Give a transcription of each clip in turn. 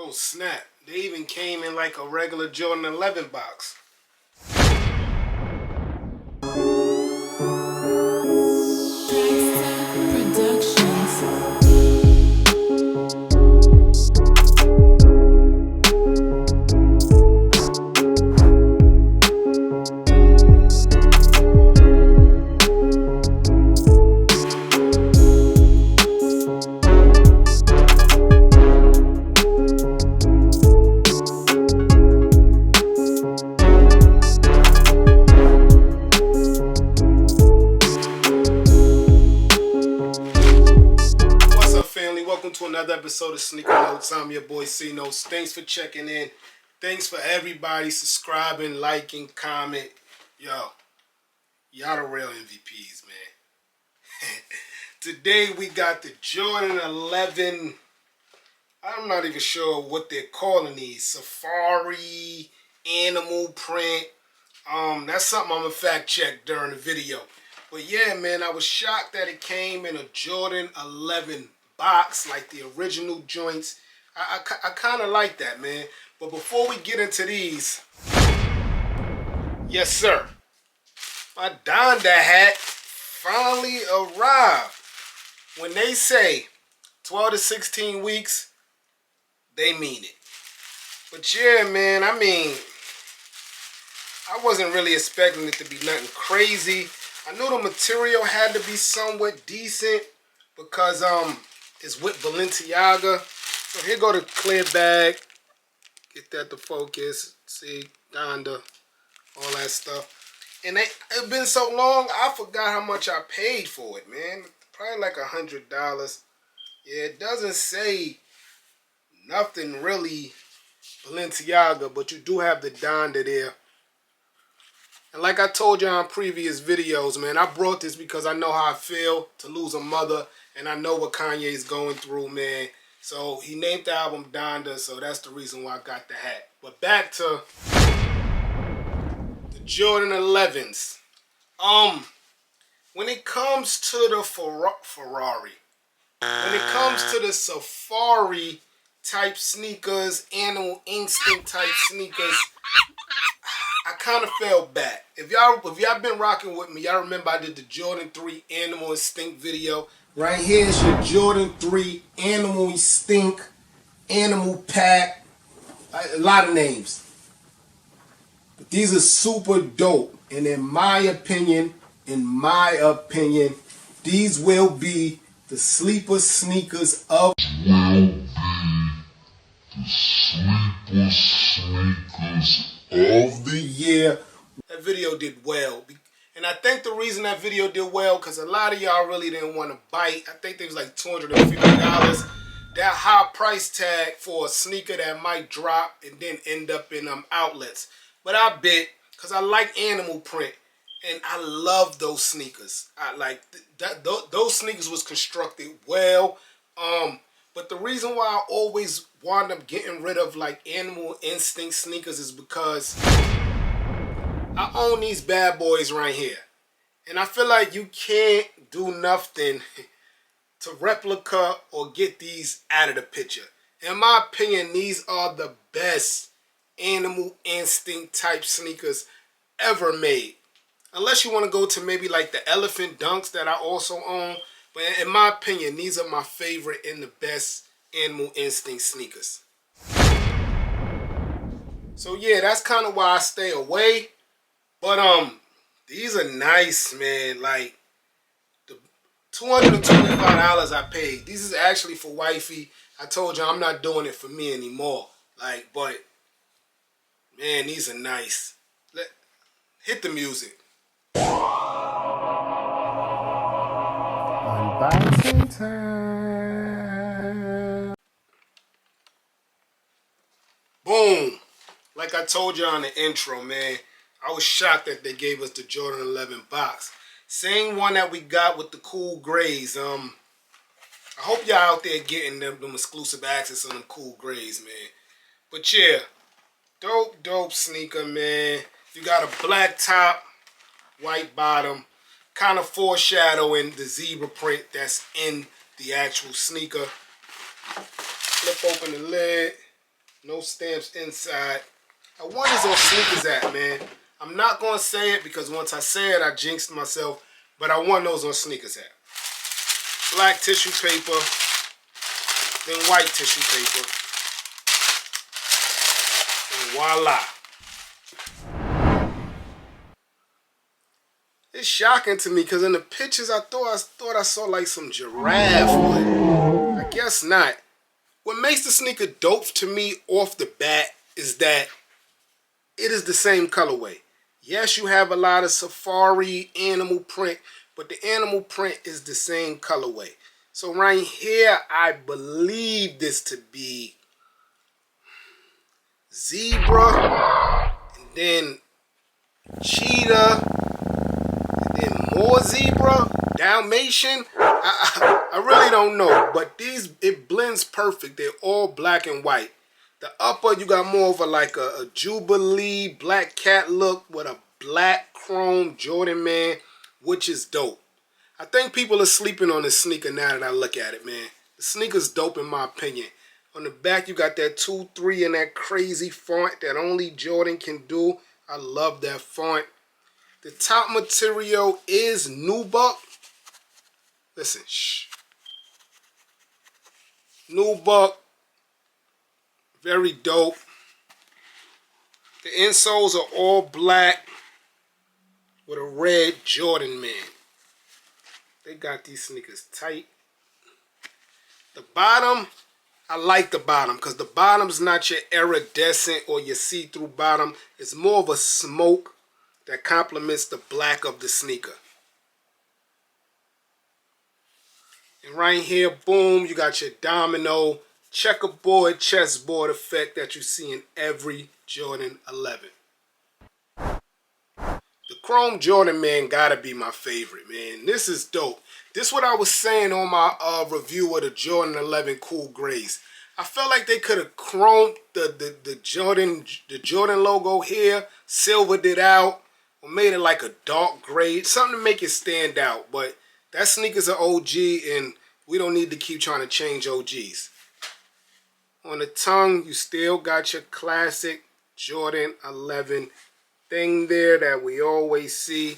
Oh snap, they even came in like a regular Jordan 11 box. Welcome to another episode of Sneaker Notes. I'm your boy C Notes. Thanks for checking in. Thanks for everybody subscribing, liking, comment. Yo, y'all the real MVPs, man. Today we got the Jordan 11. I'm not even sure what they're calling these. Safari, animal print. That's something I'm gonna fact check during the video. But yeah, man, I was shocked that it came in a Jordan 11 box like the original joints. I kind of like that, man. But before we get into these, yes sir, my Donda hat finally arrived. When they say 12 to 16 weeks, they mean it. But yeah, man, I mean, I wasn't really expecting it to be nothing crazy. I knew the material had to be somewhat decent because it's with Balenciaga. So here go the clear bag. Get that to focus. See, Donda, all that stuff. And it's been so long, I forgot how much I paid for it, man. Probably like $100. Yeah, it doesn't say nothing really Balenciaga, but you do have the Donda there. And like I told you on previous videos, man, I brought this because I know how I feel to lose a mother. And I know what Kanye's going through, man. So he named the album Donda, so that's the reason why I got the hat. But back to the Jordan 11s. When it comes to the Ferrari, when it comes to the Safari type sneakers, Animal Instinct type sneakers, I kind of felt bad. If y'all been rocking with me, y'all remember I did the Jordan 3 Animal Instinct video. Right here is your Jordan 3 Animal Instinct, Animal Pack, a lot of names. But these are super dope. And in my opinion, these will be the sleeper sneakers of the year. That video did well. And I think the reason that video did well, because a lot of y'all really didn't want to bite. I think there was like $250. That high price tag for a sneaker that might drop and then end up in outlets. But I bit, because I like animal print. And I love those sneakers. I like those sneakers was constructed well. But the reason why I always wound up getting rid of like Animal Instinct sneakers is because I own these bad boys right here. And I feel like you can't do nothing to replica or get these out of the picture. In my opinion, these are the best Animal Instinct type sneakers ever made. Unless you want to go to maybe like the Elephant Dunks that I also own. But in my opinion, these are my favorite and the best Animal Instinct sneakers. So yeah, that's kind of why I stay away. But these are nice, man. Like the $225 I paid. These is actually for wifey. I told you I'm not doing it for me anymore. Like, but man, these are nice. Hit the music. Unboxing time. Boom. Like I told you on the intro, man, I was shocked that they gave us the Jordan 11 box. Same one that we got with the cool grays. I hope y'all out there getting them exclusive access on them cool grays, man. But yeah, dope sneaker, man. You got a black top, white bottom, kind of foreshadowing the zebra print that's in the actual sneaker. Flip open the lid. No stamps inside. I wonder is on sneakers at, man. I'm not going to say it because once I say it, I jinxed myself. But I want those on sneakers at. Black tissue paper, then white tissue paper. And voila. It's shocking to me because in the pictures I thought I saw like some giraffe, but I guess not. What makes the sneaker dope to me off the bat is that it is the same colorway. Yes, you have a lot of safari animal print, but the animal print is the same colorway. So right here, I believe this to be zebra, and then cheetah, and then more zebra, Dalmatian. I really don't know, but it blends perfect. They're all black and white. The upper, you got more of a Jubilee black cat look with a black chrome Jordan man, which is dope. I think people are sleeping on this sneaker now that I look at it, man. The sneaker's dope in my opinion. On the back, you got that 2-3 and that crazy font that only Jordan can do. I love that font. The top material is nubuck. Listen, shh. Nubuck. Very dope. The insoles are all black with a red Jordan man. They got these sneakers tight. The bottom, I like the bottom because the bottom's not your iridescent or your see-through bottom. It's more of a smoke that complements the black of the sneaker. And right here, boom, you got your domino checkerboard, chessboard effect that you see in every Jordan 11. The Chrome Jordan man gotta be my favorite, man. This is dope. This is what I was saying on my review of the Jordan 11 Cool Grays. I felt like they could have chromed the Jordan logo here, silvered it out, or made it like a dark gray, something to make it stand out. But that sneaker's an OG, and we don't need to keep trying to change OGs. On the tongue, you still got your classic Jordan 11 thing there that we always see.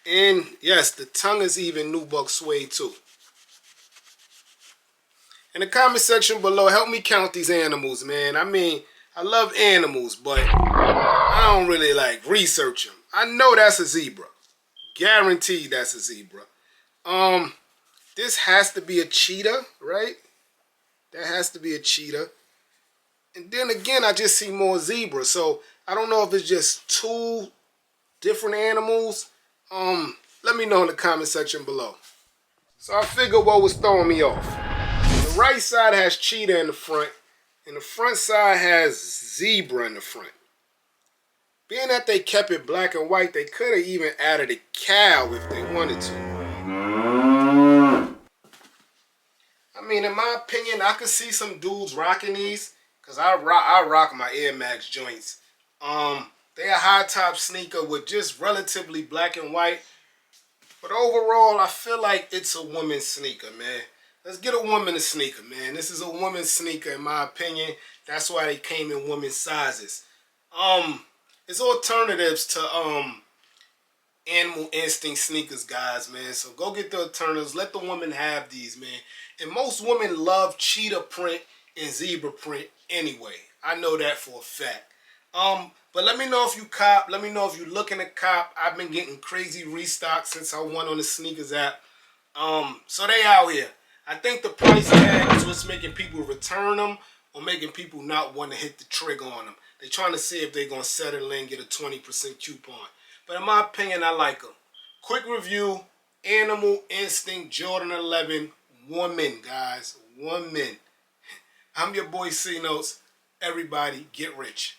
And yes, the tongue is even nubuck suede too. In the comment section below, help me count these animals, man. I mean, I love animals, but I don't really like research them. I know that's a zebra. Guaranteed that's a zebra. This has to be a cheetah, right? That has to be a cheetah. And then again, I just see more zebra. So I don't know if it's just two different animals. Let me know in the comment section below. So I figured what was throwing me off. The right side has cheetah in the front, and the front side has zebra in the front. Being that they kept it black and white, they could have even added a cow if they wanted to. I mean, in my opinion, I could see some dudes rocking these because I rock my Air Max joints. They're a high top sneaker with just relatively black and white. But overall, I feel like it's a woman's sneaker, man. Let's get a woman a sneaker, man. This is a woman's sneaker, in my opinion. That's why they came in women's sizes. It's alternatives to Animal Instinct sneakers, guys, man. So go get the alternatives. Let the woman have these, man. And most women love cheetah print and zebra print anyway. I know that for a fact. But let me know if you cop. Let me know if you're looking to cop. I've been getting crazy restocks since I won on the sneakers app. So they out here. I think the price tag is what's making people return them or making people not want to hit the trigger on them. They're trying to see if they're going to settle in and get a 20% coupon. But in my opinion, I like them. Quick review. Animal Instinct Jordan 11 woman, guys. Woman. I'm your boy C Notes. Everybody get rich.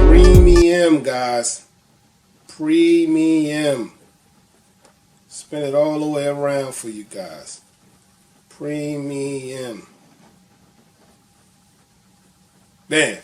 Premium, guys. Premium. Spin it all the way around for you guys. Premium. Damn.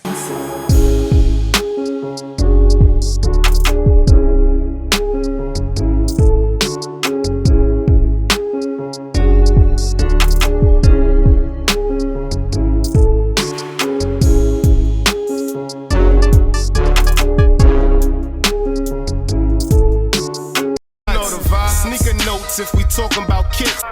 Sneaker notes if we talking about kicks.